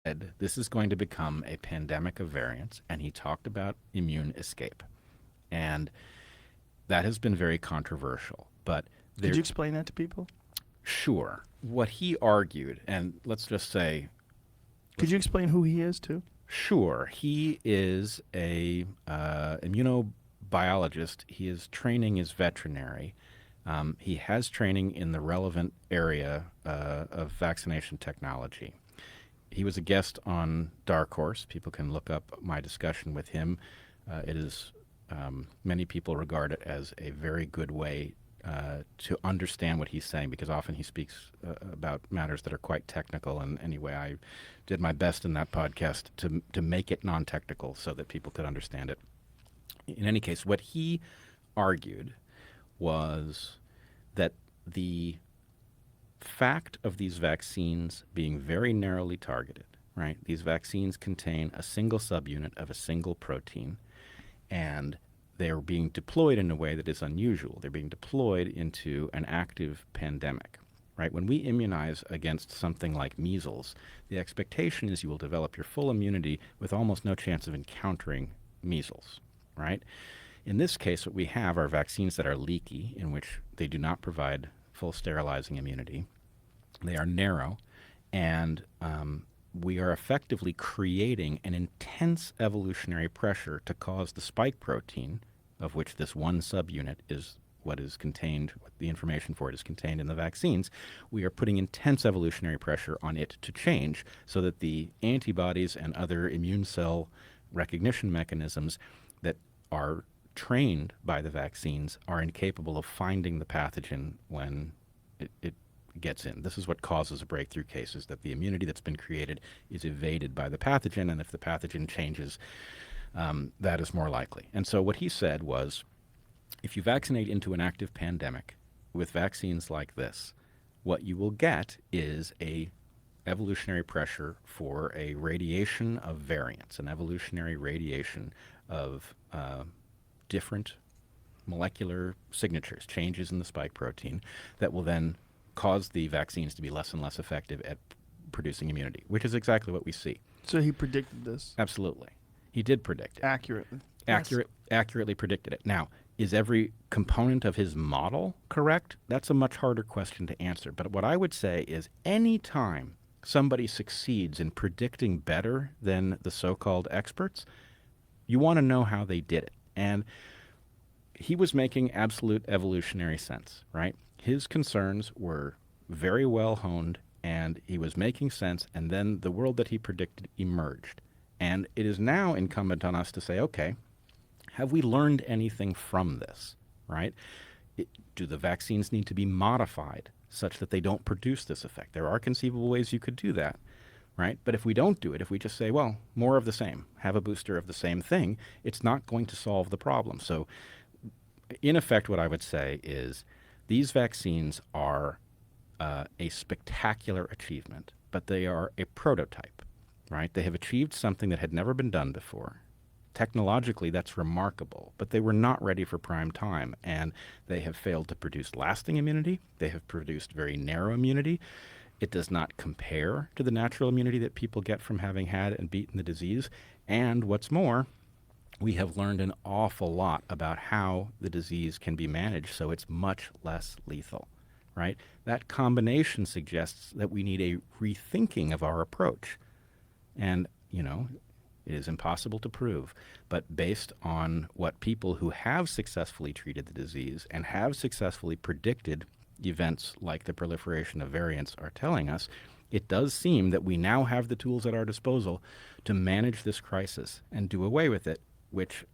said this is going to become a pandemic of variants, and he talked about immune escape. And that has been very controversial. But Could there, you explain that to people? sure, what he argued, and let's just say, Could you explain who he is too? sure, he is a immunobiologist. His training is veterinary. He has training in the relevant area of vaccination technology. He was a guest on Dark Horse. People can look up my discussion with him. It is many people regard it as a very good way to understand what he's saying, because often he speaks about matters that are quite technical. And anyway, I did my best in that podcast to make it non-technical so that people could understand it. In any case, what he argued was that the fact of these vaccines being very narrowly targeted, right? These vaccines contain a single subunit of a single protein, and they are being deployed in a way that is unusual. They're being deployed into an active pandemic, right? When we immunize against something like measles, the expectation is you will develop your full immunity with almost no chance of encountering measles, right? In this case, what we have are vaccines that are leaky, in which they do not provide full sterilizing immunity. They are narrow, and we are effectively creating an intense evolutionary pressure to cause the spike protein, of which this one subunit is what is contained, what the information for it is contained in the vaccines. We are putting intense evolutionary pressure on it to change so that the antibodies and other immune cell recognition mechanisms that are trained by the vaccines are incapable of finding the pathogen when it gets in. This is what causes a breakthrough case, is that the immunity that's been created is evaded by the pathogen, and if the pathogen changes, that is more likely. And so what he said was, if you vaccinate into an active pandemic with vaccines like this, what you will get is a evolutionary pressure for a radiation of variants, an evolutionary radiation of different molecular signatures, changes in the spike protein, that will then cause the vaccines to be less and less effective at producing immunity, which is exactly what we see. So he predicted this Absolutely. He did predict it. accurately. Accurately predicted it. Now, is every component of his model correct? That's a much harder question to answer. But what I would say is, any time somebody succeeds in predicting better than the so-called experts, you want to know how they did it. And he was making absolute evolutionary sense, right? His concerns were very well honed, and he was making sense, and then the world that he predicted emerged. And it is now incumbent on us to say, okay, have we learned anything from this, right? Do the vaccines need to be modified such that they don't produce this effect? There are conceivable ways you could do that, right? But if we don't do it, if we just say, well, more of the same, have a booster of the same thing, it's not going to solve the problem. So in effect, what I would say is these vaccines are a spectacular achievement, but they are a prototype, right? They have achieved something that had never been done before. Technologically, that's remarkable, but they were not ready for prime time, and they have failed to produce lasting immunity. They have produced very narrow immunity. It does not compare to the natural immunity that people get from having had and beaten the disease. And what's more, we have learned an awful lot about how the disease can be managed so it's much less lethal, right? That combination suggests that we need a rethinking of our approach. And, it is impossible to prove, but based on what people who have successfully treated the disease and have successfully predicted events like the proliferation of variants are telling us, it does seem that we now have the tools at our disposal to manage this crisis and do away with it, which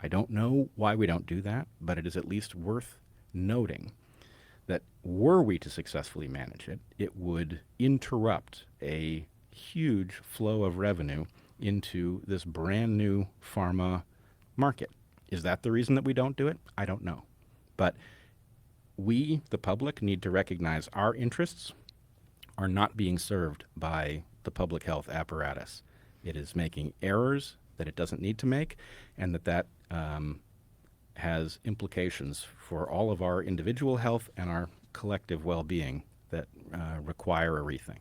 I don't know why we don't do that, but it is at least worth noting that were we to successfully manage it, it would interrupt a huge flow of revenue into this brand new pharma market. Is that the reason that we don't do it? I don't know. But we, the public, need to recognize our interests are not being served by the public health apparatus. It is making errors that it doesn't need to make, and that has implications for all of our individual health and our collective well-being that require a rethink.